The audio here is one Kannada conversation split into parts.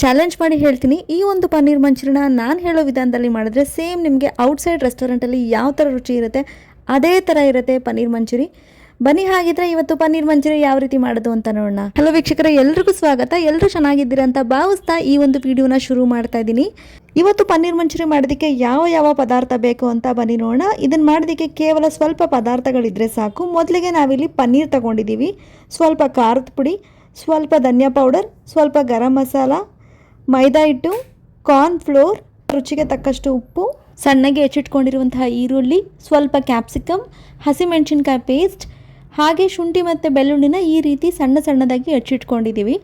ಚಾಲೆಂಜ್ ಮಾಡಿ ಹೇಳ್ತೀನಿ, ಈ ಒಂದು ಪನ್ನೀರ್ ಮಂಚೂರಿನ ನಾನು ಹೇಳೋ ವಿಧಾನದಲ್ಲಿ ಮಾಡಿದ್ರೆ ಸೇಮ್ ನಿಮಗೆ ಔಟ್ಸೈಡ್ ರೆಸ್ಟೋರೆಂಟಲ್ಲಿ ಯಾವ ಥರ ರುಚಿ ಇರುತ್ತೆ ಅದೇ ಥರ ಇರುತ್ತೆ ಪನ್ನೀರ್ ಮಂಚೂರಿ. ಬನ್ನಿ ಹಾಗಿದ್ರೆ ಇವತ್ತು ಪನ್ನೀರ್ ಮಂಚೂರಿ ಯಾವ ರೀತಿ ಮಾಡೋದು ಅಂತ ನೋಡೋಣ. ಹಲೋ ವೀಕ್ಷಕರೇ, ಎಲ್ರಿಗೂ ಸ್ವಾಗತ. ಎಲ್ಲರೂ ಚೆನ್ನಾಗಿದ್ದೀರಾ ಅಂತ ಭಾವಿಸ್ತಾ ಈ ಒಂದು ವಿಡಿಯೋನ ಶುರು ಮಾಡ್ತಾ ಇದ್ದೀನಿ. ಇವತ್ತು ಪನ್ನೀರ್ ಮಂಚೂರಿ ಮಾಡೋದಕ್ಕೆ ಯಾವ ಪದಾರ್ಥ ಬೇಕು ಅಂತ ಬನ್ನಿ ನೋಡೋಣ. ಇದನ್ನು ಮಾಡೋದಕ್ಕೆ ಕೇವಲ ಸ್ವಲ್ಪ ಪದಾರ್ಥಗಳಿದ್ರೆ ಸಾಕು. ಮೊದಲಿಗೆ ನಾವಿಲ್ಲಿ ಪನ್ನೀರ್ ತಗೊಂಡಿದ್ದೀವಿ, ಸ್ವಲ್ಪ ಖಾರದ ಪುಡಿ, ಸ್ವಲ್ಪ ಧನಿಯಾ ಪೌಡರ್, ಸ್ವಲ್ಪ ಗರಂ ಮಸಾಲ, ಮೈದಾ ಹಿಟ್ಟು, ಕಾರ್ನ್ ಫ್ಲೋರ್, ರುಚಿಗೆ ತಕ್ಕಷ್ಟು ಉಪ್ಪು, ಸಣ್ಣಗೆ ಹೆಚ್ಚಿಟ್ಕೊಂಡಿರುವಂತಹ ಈರುಳ್ಳಿ, ಸ್ವಲ್ಪ ಕ್ಯಾಪ್ಸಿಕಮ್, ಹಸಿಮೆಣಸಿನ್ಕಾಯಿ ಪೇಸ್ಟ್, ಹಾಗೆ ಶುಂಠಿ ಮತ್ತು ಬೆಳ್ಳುಳ್ಳಿನ ಈ ರೀತಿ ಸಣ್ಣದಾಗಿ ಹೆಚ್ಚಿಟ್ಕೊಂಡಿದ್ದೀವಿ.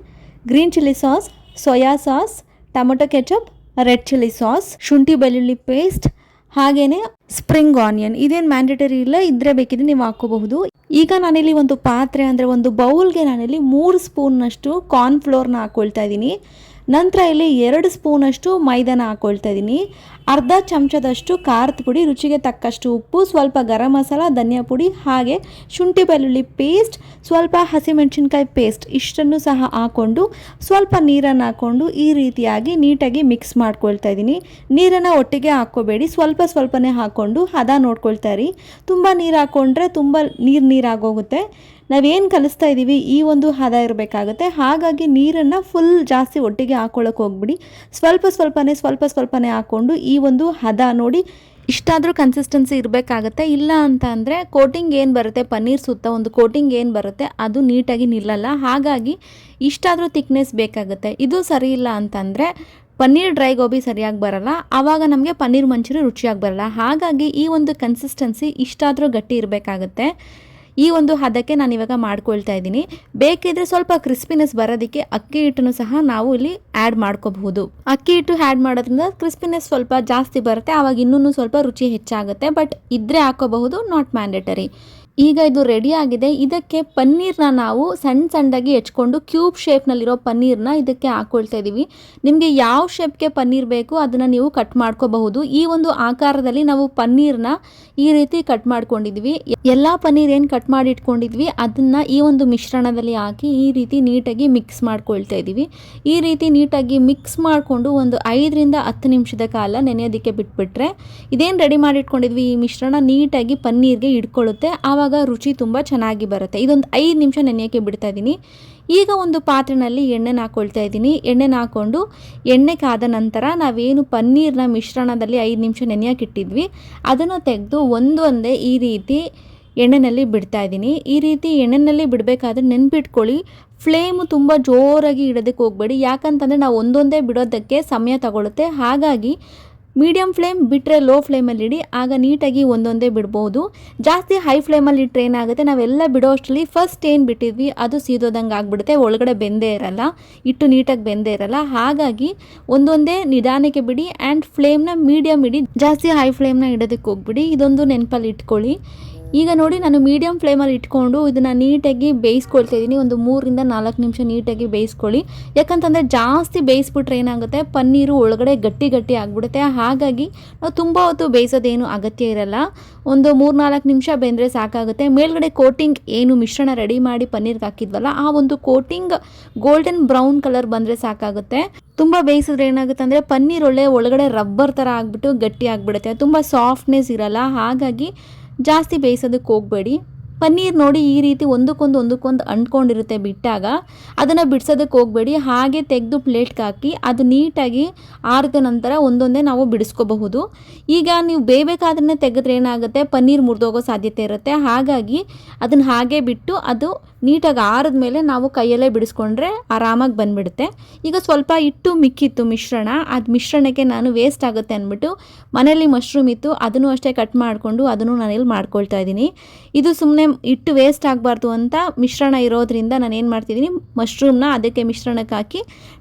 Green chilli sauce, soya sauce, tomato ketchup, red chilli sauce, ಶುಂಠಿ ಬೆಳ್ಳುಳ್ಳಿ ಪೇಸ್ಟ್, ಹಾಗೆಯೇ ಸ್ಪ್ರಿಂಗ್ ಆನಿಯನ್. ಇದೇನು ಮ್ಯಾಂಡೇಟರಿ ಇಲ್ಲ, ಇದ್ರೆ ಬೇಕಿದ್ರೆ ನೀವು ಹಾಕೋಬಹುದು. ಈಗ ನಾನಿಲ್ಲಿ ಒಂದು ಪಾತ್ರೆ ಅಂದರೆ ಒಂದು ಬೌಲ್ಗೆ ನಾನಿಲ್ಲಿ 3 ಸ್ಪೂನ್ನಷ್ಟು ಕಾರ್ನ್ ಫ್ಲೋರ್ನ ಹಾಕ್ಕೊಳ್ತಾ ಇದ್ದೀನಿ. ನಂತರ ಇಲ್ಲಿ 2 ಸ್ಪೂನಷ್ಟು ಮೈದಾನ ಹಾಕ್ಕೊಳ್ತಾ ಇದ್ದೀನಿ. ಅರ್ಧ ಚಮಚದಷ್ಟು ಖಾರದ ಪುಡಿ, ರುಚಿಗೆ ತಕ್ಕಷ್ಟು ಉಪ್ಪು, ಸ್ವಲ್ಪ ಗರಂ ಮಸಾಲ, ಧನಿಯಾ ಪುಡಿ, ಹಾಗೆ ಶುಂಠಿ ಬೆಳ್ಳುಳ್ಳಿ ಪೇಸ್ಟ್, ಸ್ವಲ್ಪ ಹಸಿಮೆಣಸಿನ್ಕಾಯಿ ಪೇಸ್ಟ್, ಇಷ್ಟನ್ನು ಸಹ ಹಾಕ್ಕೊಂಡು ಸ್ವಲ್ಪ ನೀರನ್ನು ಹಾಕ್ಕೊಂಡು ಈ ರೀತಿಯಾಗಿ ನೀಟಾಗಿ ಮಿಕ್ಸ್ ಮಾಡ್ಕೊಳ್ತಾ ಇದ್ದೀನಿ. ನೀರನ್ನು ಒಟ್ಟಿಗೆ ಹಾಕ್ಕೋಬೇಡಿ, ಸ್ವಲ್ಪನೇ ಹಾಕ್ಕೊಂಡು ಹದ ನೋಡ್ಕೊಳ್ತಾ ಇರಿ. ತುಂಬ ನೀರು ಹಾಕ್ಕೊಂಡ್ರೆ ತುಂಬ ನೀರಾಗೋಗುತ್ತೆ. ನಾವೇನು ಕಲಿಸ್ತಾ ಇದ್ದೀವಿ ಈ ಒಂದು ಹದ ಇರಬೇಕಾಗುತ್ತೆ. ಹಾಗಾಗಿ ನೀರನ್ನು ಫುಲ್ ಜಾಸ್ತಿ ಒಟ್ಟಿಗೆ ಹಾಕ್ಕೊಳ್ಳೋಕೆ ಹೋಗ್ಬಿಡಿ. ಸ್ವಲ್ಪನೇ ಹಾಕ್ಕೊಂಡು ಈ ಒಂದು ಹದ ನೋಡಿ ಇಷ್ಟಾದರೂ ಕನ್ಸಿಸ್ಟೆನ್ಸಿ ಇರಬೇಕಾಗತ್ತೆ. ಇಲ್ಲ ಅಂತ ಅಂದರೆ ಕೋಟಿಂಗ್ ಏನು ಬರುತ್ತೆ, ಪನ್ನೀರ್ ಸುತ್ತ ಒಂದು ಕೋಟಿಂಗ್ ಏನು ಬರುತ್ತೆ ಅದು ನೀಟಾಗಿ ನಿಲ್ಲಲ್ಲ. ಹಾಗಾಗಿ ಇಷ್ಟಾದರೂ ಥಿಕ್ನೆಸ್ ಬೇಕಾಗುತ್ತೆ. ಇದು ಸರಿ ಇಲ್ಲ ಅಂತಂದರೆ ಪನ್ನೀರ್ ಡ್ರೈ ಗೋಬಿ ಸರಿಯಾಗಿ ಬರಲ್ಲ, ಆವಾಗ ನಮಗೆ ಪನ್ನೀರ್ ಮಂಚೂರಿ ರುಚಿಯಾಗಿ ಬರಲ್ಲ. ಹಾಗಾಗಿ ಈ ಒಂದು ಕನ್ಸಿಸ್ಟೆನ್ಸಿ ಇಷ್ಟಾದರೂ ಗಟ್ಟಿ ಇರಬೇಕಾಗತ್ತೆ. ಈ ಒಂದು ಹದಕ್ಕೆ ನಾನು ಇವಾಗ ಮಾಡ್ಕೊಳ್ತಾ ಇದ್ದೀನಿ. ಬೇಕಿದ್ರೆ ಸ್ವಲ್ಪ ಕ್ರಿಸ್ಪಿನೆಸ್ ಬರೋದಕ್ಕೆ ಅಕ್ಕಿ ಹಿಟ್ಟನ್ನು ಸಹ ನಾವು ಇಲ್ಲಿ ಆ್ಯಡ್ ಮಾಡ್ಕೋಬಹುದು. ಅಕ್ಕಿ ಹಿಟ್ಟು ಆ್ಯಡ್ ಮಾಡೋದ್ರಿಂದ ಕ್ರಿಸ್ಪಿನೆಸ್ ಸ್ವಲ್ಪ ಜಾಸ್ತಿ ಬರುತ್ತೆ, ಆವಾಗ ಇನ್ನೂ ಸ್ವಲ್ಪ ರುಚಿ ಹೆಚ್ಚಾಗುತ್ತೆ. ಬಟ್ ಇದ್ರೆ ಹಾಕೋಬಹುದು, ನಾಟ್ ಮ್ಯಾಂಡೇಟರಿ. ಈಗ ಇದು ರೆಡಿ ಆಗಿದೆ. ಇದಕ್ಕೆ ಪನ್ನೀರ್ನ ನಾವು ಸಣ್ಣದಾಗಿ ಹೆಚ್ಕೊಂಡು ಕ್ಯೂಬ್ ಶೇಪ್ನಲ್ಲಿರೋ ಪನ್ನೀರ್ನ ಇದಕ್ಕೆ ಹಾಕ್ಕೊಳ್ತಾ ಇದ್ದೀವಿ. ನಿಮಗೆ ಯಾವ ಶೇಪ್ಗೆ ಪನ್ನೀರ್ ಬೇಕು ಅದನ್ನು ನೀವು ಕಟ್ ಮಾಡ್ಕೋಬಹುದು. ಈ ಒಂದು ಆಕಾರದಲ್ಲಿ ನಾವು ಪನ್ನೀರ್ನ ಈ ರೀತಿ ಕಟ್ ಮಾಡ್ಕೊಂಡಿದ್ವಿ. ಎಲ್ಲ ಪನ್ನೀರ್ ಏನು ಕಟ್ ಮಾಡಿ ಇಟ್ಕೊಂಡಿದ್ವಿ ಅದನ್ನು ಈ ಒಂದು ಮಿಶ್ರಣದಲ್ಲಿ ಹಾಕಿ ಈ ರೀತಿ ನೀಟಾಗಿ ಮಿಕ್ಸ್ ಮಾಡ್ಕೊಳ್ತಾ ಇದ್ದೀವಿ. ಈ ರೀತಿ ನೀಟಾಗಿ ಮಿಕ್ಸ್ ಮಾಡಿಕೊಂಡು ಒಂದು 5 ರಿಂದ 10 ನಿಮಿಷದ ಕಾಲ ನೆನೆಯೋದಕ್ಕೆ ಬಿಟ್ಬಿಟ್ರೆ ಇದೇನು ರೆಡಿ ಮಾಡಿ ಇಟ್ಕೊಂಡಿದ್ವಿ ಈ ಮಿಶ್ರಣ ನೀಟಾಗಿ ಪನ್ನೀರ್ಗೆ ಇಟ್ಕೊಳ್ಳುತ್ತೆ. ಆವಾಗ ರುಚಿ ತುಂಬ ಚೆನ್ನಾಗಿ ಬರುತ್ತೆ. ಇದೊಂದು 5 ನಿಮಿಷ ನೆನೆಯೋಕ್ಕೆ ಬಿಡ್ತಾ ಇದ್ದೀನಿ. ಈಗ ಒಂದು ಪಾತ್ರೆಯಲ್ಲಿ ಎಣ್ಣೆನ ಹಾಕ್ಕೊಳ್ತಾ ಇದ್ದೀನಿ. ಎಣ್ಣೆನ ಹಾಕ್ಕೊಂಡು ಎಣ್ಣೆ ಕಾದ ನಂತರ ನಾವೇನು ಪನ್ನೀರ್ನ ಮಿಶ್ರಣದಲ್ಲಿ 5 ನಿಮಿಷ ನೆನೆಯೋಕೆ ಇಟ್ಟಿದ್ವಿ ಅದನ್ನು ತೆಗೆದು ಒಂದೇ ಈ ರೀತಿ ಎಣ್ಣೆಯಲ್ಲಿ ಬಿಡ್ತಾ ಇದ್ದೀನಿ. ಈ ರೀತಿ ಎಣ್ಣೆಯಲ್ಲಿ ಬಿಡಬೇಕಾದ್ರೆ ನೆನ್ಪಿಟ್ಕೊಳ್ಳಿ, ಫ್ಲೇಮು ತುಂಬ ಜೋರಾಗಿ ಇಡೋದಕ್ಕೆ ಹೋಗಬೇಡಿ. ಯಾಕಂತಂದರೆ ನಾವು ಒಂದೊಂದೇ ಬಿಡೋದಕ್ಕೆ ಸಮಯ ತಗೊಳುತ್ತೆ. ಹಾಗಾಗಿ ಮೀಡಿಯಮ್ ಫ್ಲೇಮ್ ಬಿಟ್ಟರೆ ಲೋ ಫ್ಲೇಮಲ್ಲಿ ಇಡಿ, ಆಗ ನೀಟಾಗಿ ಒಂದೊಂದೇ ಬಿಡ್ಬೋದು. ಜಾಸ್ತಿ ಹೈ ಫ್ಲೇಮಲ್ಲಿ ಇಟ್ಟರೆ ಏನಾಗುತ್ತೆ, ನಾವೆಲ್ಲ ಬಿಡೋ ಅಷ್ಟರಲ್ಲಿ ಫಸ್ಟ್ ಏನು ಬಿಟ್ಟಿದ್ವಿ ಅದು ಸೀದೋದಂಗೆ ಆಗಿಬಿಡುತ್ತೆ, ಒಳಗಡೆ ಬೆಂದೇ ಇರಲ್ಲ, ಇಟ್ಟು ನೀಟಾಗಿ ಬೆಂದೇ ಇರಲ್ಲ. ಹಾಗಾಗಿ ಒಂದೊಂದೇ ನಿಧಾನಕ್ಕೆ ಬಿಡಿ ಆ್ಯಂಡ್ ಫ್ಲೇಮ್ನ ಮೀಡಿಯಮ್ ಇಡಿ, ಜಾಸ್ತಿ ಹೈ ಫ್ಲೇಮ್ನ ಇಡೋದಕ್ಕೆ ಹೋಗ್ಬಿಡಿ. ಇದೊಂದು ನೆನಪಲ್ಲಿ ಇಟ್ಕೊಳ್ಳಿ. ಈಗ ನೋಡಿ ನಾನು ಮೀಡಿಯಮ್ ಫ್ಲೇಮಲ್ಲಿ ಇಟ್ಕೊಂಡು ಇದನ್ನು ನೀಟಾಗಿ ಬೇಯಿಸ್ಕೊಳ್ತಾ ಇದ್ದೀನಿ. ಒಂದು 3 ರಿಂದ 4 ನಿಮಿಷ ನೀಟಾಗಿ ಬೇಯಿಸ್ಕೊಳ್ಳಿ. ಯಾಕಂತಂದರೆ ಜಾಸ್ತಿ ಬೇಯಿಸ್ಬಿಟ್ರೆ ಏನಾಗುತ್ತೆ, ಪನ್ನೀರು ಒಳಗಡೆ ಗಟ್ಟಿ ಆಗಿಬಿಡುತ್ತೆ. ಹಾಗಾಗಿ ನಾವು ತುಂಬ ಹೊತ್ತು ಬೇಯಿಸೋದೇನು ಅಗತ್ಯ ಇರಲ್ಲ. ಒಂದು 3-4 ನಿಮಿಷ ಬೆಂದರೆ ಸಾಕಾಗುತ್ತೆ. ಮೇಲ್ಗಡೆ ಕೋಟಿಂಗ್ ಏನು ಮಿಶ್ರಣ ರೆಡಿ ಮಾಡಿ ಪನ್ನೀರ್ಗೆ ಹಾಕಿದ್ವಲ್ಲ ಆ ಒಂದು ಕೋಟಿಂಗ್ ಗೋಲ್ಡನ್ ಬ್ರೌನ್ ಕಲರ್ ಬಂದರೆ ಸಾಕಾಗುತ್ತೆ. ತುಂಬ ಬೇಯಿಸಿದ್ರೆ ಏನಾಗುತ್ತೆ ಅಂದರೆ ಪನ್ನೀರ್ ಒಳಗಡೆ ರಬ್ಬರ್ ಥರ ಆಗಿಬಿಟ್ಟು ಗಟ್ಟಿ ಆಗಿಬಿಡುತ್ತೆ, ತುಂಬ ಸಾಫ್ಟ್ನೆಸ್ ಇರಲ್ಲ. ಹಾಗಾಗಿ ಜಾಸ್ತಿ ಬೇಯಿಸೋದಕ್ಕೆ ಹೋಗಬೇಡಿ. ಪನ್ನೀರ್ ನೋಡಿ ಈ ರೀತಿ ಒಂದಕ್ಕೊಂದು ಅಂಟ್ಕೊಂಡಿರುತ್ತೆ ಬಿಟ್ಟಾಗ, ಅದನ್ನು ಬಿಡಿಸೋದಕ್ಕೆ ಹೋಗಬೇಡಿ. ಹಾಗೆ ತೆಗೆದು ಪ್ಲೇಟ್ಗೆ ಹಾಕಿ ಅದು ನೀಟಾಗಿ ಆರಿದ ನಂತರ ಒಂದೊಂದೇ ನಾವು ಬಿಡಿಸ್ಕೋಬಹುದು. ಈಗ ನೀವು ಬೇಯಬೇಕಾದ್ರೆ ತೆಗೆದ್ರೆ ಏನಾಗುತ್ತೆ, ಪನ್ನೀರ್ ಮುರಿದೋಗೋ ಸಾಧ್ಯತೆ ಇರುತ್ತೆ. ಹಾಗಾಗಿ ಅದನ್ನು ಹಾಗೆ ಬಿಟ್ಟು ಅದು ನೀಟಾಗಿ ಆರಿದ ಮೇಲೆ ನಾವು ಕೈಯಲ್ಲೇ ಬಿಡಿಸ್ಕೊಂಡ್ರೆ ಆರಾಮಾಗಿ ಬಂದುಬಿಡುತ್ತೆ. ಈಗ ಸ್ವಲ್ಪ ಹಿಟ್ಟು ಮಿಕ್ಕಿತ್ತು ಮಿಶ್ರಣ, ಅದು ಮಿಶ್ರಣಕ್ಕೆ ನಾನು ವೇಸ್ಟ್ ಆಗುತ್ತೆ ಅಂದ್ಬಿಟ್ಟು ಮನೆಯಲ್ಲಿ ಮಶ್ರೂಮ್ ಇತ್ತು, ಅದನ್ನು ಅಷ್ಟೇ ಕಟ್ ಮಾಡಿಕೊಂಡು ಅದನ್ನು ನಾನಿಲ್ಲಿ ಮಾಡ್ಕೊಳ್ತಾ ಇದ್ದೀನಿ. ಇದು ಸುಮ್ಮನೆ ಹಿಟ್ಟು ವೇಸ್ಟ್ ಆಗಬಾರ್ದು ಅಂತ ಮಿಶ್ರಣ ಇರೋದ್ರಿಂದ ನಾನು ಏನು ಮಾಡ್ತಿದ್ದೀನಿ, ಮಶ್ರೂಮ್ನ ಅದಕ್ಕೆ ಮಿಶ್ರಣಕ್ಕೆ ಹಾಕಿ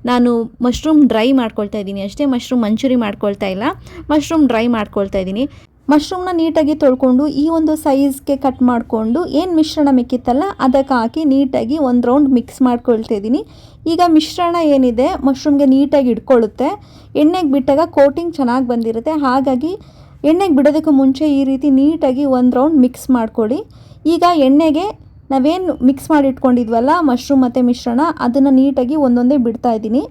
ನಾನು ಮಶ್ರೂಮ್ ಡ್ರೈ ಮಾಡ್ಕೊಳ್ತಾ ಇದ್ದೀನಿ ಅಷ್ಟೇ. ಮಶ್ರೂಮ್ ಮಂಚೂರಿ ಮಾಡ್ಕೊಳ್ತಾ ಇಲ್ಲ, ಮಶ್ರೂಮ್ ಡ್ರೈ ಮಾಡ್ಕೊಳ್ತಾ ಇದ್ದೀನಿ. ಮಶ್ರೂಮ್ನ ನೀಟಾಗಿ ತೊಳ್ಕೊಂಡು ಈ ಒಂದು ಸೈಜ್ಗೆ ಕಟ್ ಮಾಡಿಕೊಂಡು ಏನು ಮಿಶ್ರಣ ಮಿಕ್ಕಿತ್ತಲ್ಲ ಅದಕ್ಕೆ ಹಾಕಿ ನೀಟಾಗಿ ಒಂದು ರೌಂಡ್ ಮಿಕ್ಸ್ ಮಾಡ್ಕೊಳ್ತಾ ಇದ್ದೀನಿ. ಈಗ ಮಿಶ್ರಣ ಏನಿದೆ ಮಶ್ರೂಮ್ಗೆ ನೀಟಾಗಿ ಇಟ್ಕೊಳ್ಳುತ್ತೆ. ಎಣ್ಣೆಗೆ ಬಿಟ್ಟಾಗ ಕೋಟಿಂಗ್ ಚೆನ್ನಾಗಿ ಬಂದಿರುತ್ತೆ. ಹಾಗಾಗಿ ಎಣ್ಣೆಗೆ ಬಿಡೋದಕ್ಕೆ ಮುಂಚೆ ಈ ರೀತಿ ನೀಟಾಗಿ ಒಂದು ರೌಂಡ್ ಮಿಕ್ಸ್ ಮಾಡ್ಕೊಳ್ಳಿ. ಈಗ ಎಣ್ಣೆಗೆ ನಾವೇನು ಮಿಕ್ಸ್ ಮಾಡಿ ಇಟ್ಕೊಂಡಿದ್ವಲ್ಲ ಮಶ್ರೂಮ್ ಮತ್ತು ಮಿಶ್ರಣ ಅದನ್ನು ನೀಟಾಗಿ ಒಂದೊಂದೇ ಬಿಡ್ತಾ ಇದ್ದೀನಿ.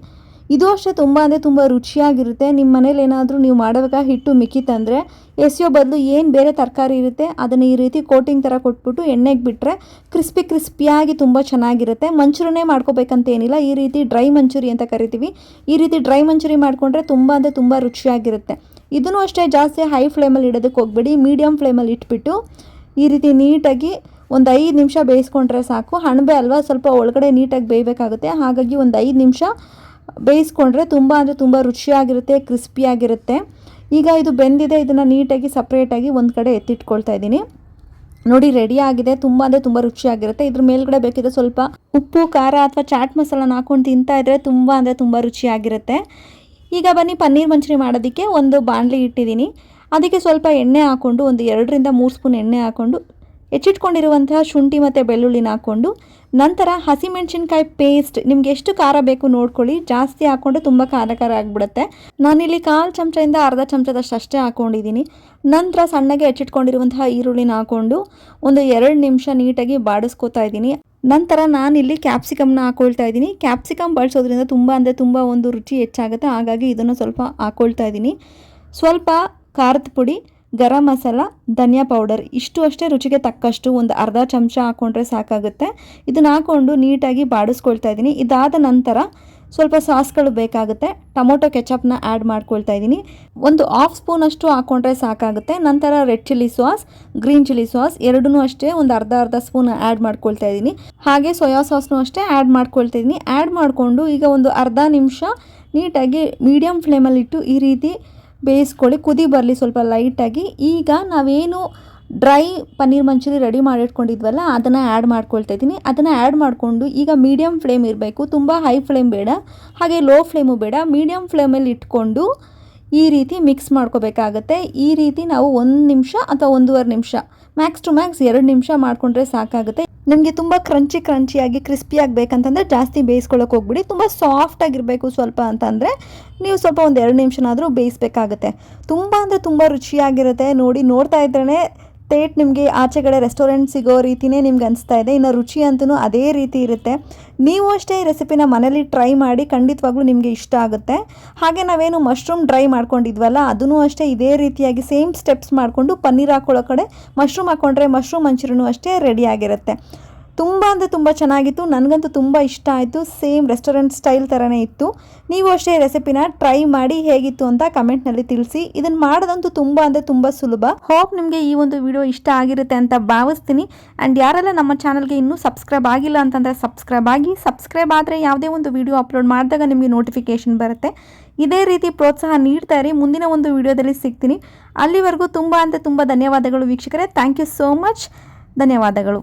ಇದು ಅಷ್ಟೇ ತುಂಬ ಅಂದರೆ ತುಂಬ ರುಚಿಯಾಗಿರುತ್ತೆ. ನಿಮ್ಮ ಮನೇಲಿ ಏನಾದರೂ ನೀವು ಮಾಡುವಾಗ ಹಿಟ್ಟು ಮಿಕ್ಕಿತಂದರೆ ಎಸೆಯೋ ಬದಲು ಏನು ಬೇರೆ ತರಕಾರಿ ಇರುತ್ತೆ ಅದನ್ನು ಈ ರೀತಿ ಕೋಟಿಂಗ್ ಥರ ಕೊಟ್ಬಿಟ್ಟು ಎಣ್ಣೆಗೆ ಬಿಟ್ಟರೆ ಕ್ರಿಸ್ಪಿಯಾಗಿ ತುಂಬ ಚೆನ್ನಾಗಿರುತ್ತೆ. ಮಂಚೂರಿಯನ್ನೇ ಮಾಡ್ಕೋಬೇಕಂತ ಏನಿಲ್ಲ, ಈ ರೀತಿ ಡ್ರೈ ಮಂಚೂರಿ ಅಂತ ಕರಿತೀವಿ. ಈ ರೀತಿ ಡ್ರೈ ಮಂಚೂರಿ ಮಾಡಿಕೊಂಡ್ರೆ ತುಂಬ ಅಂದರೆ ತುಂಬ ರುಚಿಯಾಗಿರುತ್ತೆ. ಇದನ್ನು ಅಷ್ಟೇ ಜಾಸ್ತಿ ಹೈ ಫ್ಲೇಮಲ್ಲಿ ಇಡೋದಕ್ಕೆ ಹೋಗಬೇಡಿ, ಮೀಡಿಯಮ್ ಫ್ಲೇಮಲ್ಲಿ ಇಟ್ಬಿಟ್ಟು ಈ ರೀತಿ ನೀಟಾಗಿ ಒಂದು 5 ನಿಮಿಷ ಬೇಯಿಸ್ಕೊಂಡ್ರೆ ಸಾಕು. ಅಣಬೆ ಅಲ್ವಾ, ಸ್ವಲ್ಪ ಒಳಗಡೆ ನೀಟಾಗಿ ಬೇಯಬೇಕಾಗುತ್ತೆ. ಹಾಗಾಗಿ ಒಂದು 5 ನಿಮಿಷ ಬೇಯಿಸ್ಕೊಂಡ್ರೆ ತುಂಬ ಅಂದರೆ ತುಂಬ ರುಚಿಯಾಗಿರುತ್ತೆ, ಕ್ರಿಸ್ಪಿಯಾಗಿರುತ್ತೆ. ಈಗ ಇದು ಬೆಂದಿದೆ, ಇದನ್ನು ನೀಟಾಗಿ ಸಪ್ರೇಟಾಗಿ ಒಂದು ಕಡೆ ಎತ್ತಿಟ್ಕೊಳ್ತಾ ಇದ್ದೀನಿ. ನೋಡಿ ರೆಡಿ ಆಗಿದೆ. ತುಂಬ ಅಂದರೆ ತುಂಬ ರುಚಿಯಾಗಿರುತ್ತೆ. ಇದ್ರ ಮೇಲ್ಗಡೆ ಬೇಕಿದ್ರೆ ಸ್ವಲ್ಪ ಉಪ್ಪು ಖಾರ ಅಥವಾ ಚಾಟ್ ಮಸಾಲಾನ ಹಾಕೊಂಡು ತಿಂತಾ ಇದ್ದರೆ ತುಂಬ ಅಂದರೆ ತುಂಬ ರುಚಿಯಾಗಿರುತ್ತೆ. ಈಗ ಬನ್ನಿ ಪನ್ನೀರ್ ಮಂಚೂರಿ ಮಾಡೋದಕ್ಕೆ ಒಂದು ಬಾಣಲಿ ಇಟ್ಟಿದ್ದೀನಿ. ಅದಕ್ಕೆ ಸ್ವಲ್ಪ ಎಣ್ಣೆ ಹಾಕ್ಕೊಂಡು ಒಂದು 2ರಿಂದ 3 ಸ್ಪೂನ್ ಎಣ್ಣೆ ಹಾಕ್ಕೊಂಡು ಹೆಚ್ಚಿಟ್ಕೊಂಡಿರುವಂತಹ ಶುಂಠಿ ಮತ್ತು ಬೆಳ್ಳುಳ್ಳಿನ ಹಾಕ್ಕೊಂಡು ನಂತರ ಹಸಿಮೆಣಸಿನ್ಕಾಯಿ ಪೇಸ್ಟ್ ನಿಮ್ಗೆ ಎಷ್ಟು ಖಾರ ಬೇಕು ನೋಡ್ಕೊಳ್ಳಿ. ಜಾಸ್ತಿ ಹಾಕ್ಕೊಂಡ್ರೆ ತುಂಬ ಖಾರ ಆಗಿಬಿಡುತ್ತೆ. ನಾನಿಲ್ಲಿ 1/4 ಚಮಚದಿಂದ ಅರ್ಧ ಚಮಚದಷ್ಟು ಅಷ್ಟೇ ಹಾಕ್ಕೊಂಡಿದ್ದೀನಿ. ನಂತರ ಸಣ್ಣಗೆ ಹೆಚ್ಚಿಟ್ಕೊಂಡಿರುವಂತಹ ಈರುಳ್ಳಿನ ಹಾಕ್ಕೊಂಡು ಒಂದು 2 ನಿಮಿಷ ನೀಟಾಗಿ ಬಾಡಿಸ್ಕೊತಾ ಇದ್ದೀನಿ. ನಂತರ ನಾನಿಲ್ಲಿ ಕ್ಯಾಪ್ಸಿಕಮ್ನ ಹಾಕ್ಕೊಳ್ತಾ ಇದ್ದೀನಿ. ಕ್ಯಾಪ್ಸಿಕಮ್ ಬಳಸೋದ್ರಿಂದ ತುಂಬ ಅಂದರೆ ತುಂಬ ಒಂದು ರುಚಿ ಹೆಚ್ಚಾಗುತ್ತೆ. ಹಾಗಾಗಿ ಇದನ್ನು ಸ್ವಲ್ಪ ಹಾಕ್ಕೊಳ್ತಾ ಇದ್ದೀನಿ. ಸ್ವಲ್ಪ ಖಾರದ ಪುಡಿ, ಗರಂ ಮಸಾಲ, ಧನಿಯಾ ಪೌಡರ್ ಇಷ್ಟು ಅಷ್ಟೇ ರುಚಿಗೆ ತಕ್ಕಷ್ಟು ಒಂದು ಅರ್ಧ ಚಮಚ ಹಾಕ್ಕೊಂಡ್ರೆ ಸಾಕಾಗುತ್ತೆ. ಇದನ್ನು ಹಾಕ್ಕೊಂಡು ನೀಟಾಗಿ ಬಾಡಿಸ್ಕೊಳ್ತಾ ಇದ್ದೀನಿ. ಇದಾದ ನಂತರ ಸ್ವಲ್ಪ ಸಾಸ್ಗಳು ಬೇಕಾಗುತ್ತೆ. ಟೊಮೊಟೊ ಕೆಚಪ್ನ ಆ್ಯಡ್ ಮಾಡ್ಕೊಳ್ತಾ ಇದ್ದೀನಿ. ಒಂದು 1/2 ಸ್ಪೂನಷ್ಟು ಹಾಕ್ಕೊಂಡ್ರೆ ಸಾಕಾಗುತ್ತೆ. ನಂತರ red chilli sauce, green chilli sauce ಎರಡನ್ನೂ ಅಷ್ಟೇ ಒಂದು ಅರ್ಧ ಸ್ಪೂನ್ ಆ್ಯಡ್ ಮಾಡ್ಕೊಳ್ತಾ ಇದ್ದೀನಿ. ಹಾಗೆ ಸೋಯಾ ಸಾಸ್ನೂ ಅಷ್ಟೇ ಆ್ಯಡ್ ಮಾಡ್ಕೊಳ್ತಾ ಇದ್ದೀನಿ. ಆ್ಯಡ್ ಮಾಡಿಕೊಂಡು ಈಗ ಒಂದು ಅರ್ಧ ನಿಮಿಷ ನೀಟಾಗಿ ಮೀಡಿಯಮ್ ಫ್ಲೇಮಲ್ಲಿಟ್ಟು ಈ ರೀತಿ ಬೇಯಿಸ್ಕೊಳ್ಳಿ. ಕುದಿ ಬರಲಿ ಸ್ವಲ್ಪ ಲೈಟಾಗಿ. ಈಗ ನಾವೇನು ಡ್ರೈ ಪನ್ನೀರ್ ಮಂಚೂರಿ ರೆಡಿ ಮಾಡಿಟ್ಕೊಂಡಿದ್ವಲ್ಲ ಅದನ್ನು ಆ್ಯಡ್ ಮಾಡ್ಕೊಳ್ತಾ ಇದ್ದೀನಿ. ಅದನ್ನು ಆ್ಯಡ್ ಮಾಡಿಕೊಂಡು ಈಗ ಮೀಡಿಯಮ್ ಫ್ಲೇಮ್ ಇರಬೇಕು, ತುಂಬ ಹೈ ಫ್ಲೇಮ್ ಬೇಡ, ಹಾಗೆ ಲೋ ಫ್ಲೇಮು ಬೇಡ. ಮೀಡಿಯಮ್ ಫ್ಲೇಮಲ್ಲಿ ಇಟ್ಕೊಂಡು ಈ ರೀತಿ ಮಿಕ್ಸ್ ಮಾಡ್ಕೋಬೇಕಾಗತ್ತೆ. ಈ ರೀತಿ ನಾವು 1 ನಿಮಿಷ ಅಥವಾ 1.5 ನಿಮಿಷ, ಮ್ಯಾಕ್ಸ್ ಟು ಮ್ಯಾಕ್ಸ್ 2 ನಿಮಿಷ ಮಾಡಿಕೊಂಡ್ರೆ ಸಾಕಾಗುತ್ತೆ. ನಿಮಗೆ ತುಂಬ ಕ್ರಂಚಿಯಾಗಿ ಕ್ರಿಸ್ಪಿಯಾಗಿ ಬೇಕಂತಂದರೆ ಜಾಸ್ತಿ ಬೇಯಿಸ್ಕೊಳ್ಳೋಕೆ ಹೋಗ್ಬಿಡಿ. ತುಂಬ ಸಾಫ್ಟಾಗಿರಬೇಕು ಸ್ವಲ್ಪ ಅಂತಂದರೆ ನೀವು ಸ್ವಲ್ಪ ಒಂದು 2 ನಿಮಿಷನಾದರೂ ಬೇಯಿಸಬೇಕಾಗುತ್ತೆ. ತುಂಬ ಅಂದರೆ ತುಂಬ ರುಚಿಯಾಗಿರುತ್ತೆ. ನೋಡ್ತಾ ಇದ್ರೇ ಟೇಟ್ ನಿಮಗೆ ಆಚೆಗಡೆ ರೆಸ್ಟೋರೆಂಟ್ ಸಿಗೋ ರೀತಿಯೇ ನಿಮ್ಗೆ ಅನಿಸ್ತಾ ಇದೆ. ಇನ್ನು ರುಚಿ ಅಂತೂ ಅದೇ ರೀತಿ ಇರುತ್ತೆ. ನೀವು ಅಷ್ಟೇ ಈ ರೆಸಿಪಿನ ಮನೇಲಿ ಟ್ರೈ ಮಾಡಿ, ಖಂಡಿತವಾಗ್ಲೂ ನಿಮಗೆ ಇಷ್ಟ ಆಗುತ್ತೆ. ಹಾಗೆ ನಾವೇನು ಮಶ್ರೂಮ್ ಡ್ರೈ ಮಾಡ್ಕೊಂಡಿದ್ವಲ್ಲ ಅದನ್ನು ಅಷ್ಟೇ ಇದೇ ರೀತಿಯಾಗಿ ಸೇಮ್ ಸ್ಟೆಪ್ಸ್ ಮಾಡಿಕೊಂಡು ಪನ್ನೀರ್ ಹಾಕೊಳ್ಳೋ ಕಡೆ ಮಶ್ರೂಮ್ ಹಾಕ್ಕೊಂಡ್ರೆ ಮಶ್ರೂಮ್ ಮಂಚೂರಿನೂ ಅಷ್ಟೇ ರೆಡಿಯಾಗಿರುತ್ತೆ. ತುಂಬ ಅಂದರೆ ತುಂಬ ಚೆನ್ನಾಗಿತ್ತು. ನನಗಂತೂ ತುಂಬ ಇಷ್ಟ ಆಯಿತು. ಸೇಮ್ ರೆಸ್ಟೋರೆಂಟ್ ಸ್ಟೈಲ್ ಥರನೇ ಇತ್ತು. ನೀವು ಅಷ್ಟೇ ರೆಸಿಪಿನ ಟ್ರೈ ಮಾಡಿ ಹೇಗಿತ್ತು ಅಂತ ಕಮೆಂಟ್ನಲ್ಲಿ ತಿಳಿಸಿ. ಇದನ್ನು ಮಾಡೋದಂತೂ ತುಂಬ ಅಂದರೆ ತುಂಬ ಸುಲಭ. ಹೋಪ್ ನಿಮಗೆ ಈ ಒಂದು ವಿಡಿಯೋ ಇಷ್ಟ ಆಗಿರುತ್ತೆ ಅಂತ ಭಾವಿಸ್ತೀನಿ. ಆ್ಯಂಡ್ ಯಾರೆಲ್ಲ ನಮ್ಮ ಚಾನಲ್ಗೆ ಇನ್ನೂ ಸಬ್ಸ್ಕ್ರೈಬ್ ಆಗಿಲ್ಲ ಅಂತಂದರೆ ಸಬ್ಸ್ಕ್ರೈಬ್ ಆಗಿ. ಸಬ್ಸ್ಕ್ರೈಬ್ ಆದರೆ ಯಾವುದೇ ಒಂದು ವಿಡಿಯೋ ಅಪ್ಲೋಡ್ ಮಾಡಿದಾಗ ನಿಮಗೆ ನೋಟಿಫಿಕೇಷನ್ ಬರುತ್ತೆ. ಇದೇ ರೀತಿ ಪ್ರೋತ್ಸಾಹ ನೀಡ್ತಾ ಇರಿ. ಮುಂದಿನ ಒಂದು ವಿಡಿಯೋದಲ್ಲಿ ಸಿಗ್ತೀನಿ. ಅಲ್ಲಿವರೆಗೂ ತುಂಬ ಅಂದರೆ ತುಂಬ ಧನ್ಯವಾದಗಳು ವೀಕ್ಷಕರೇ. Thank you so much. ಧನ್ಯವಾದಗಳು.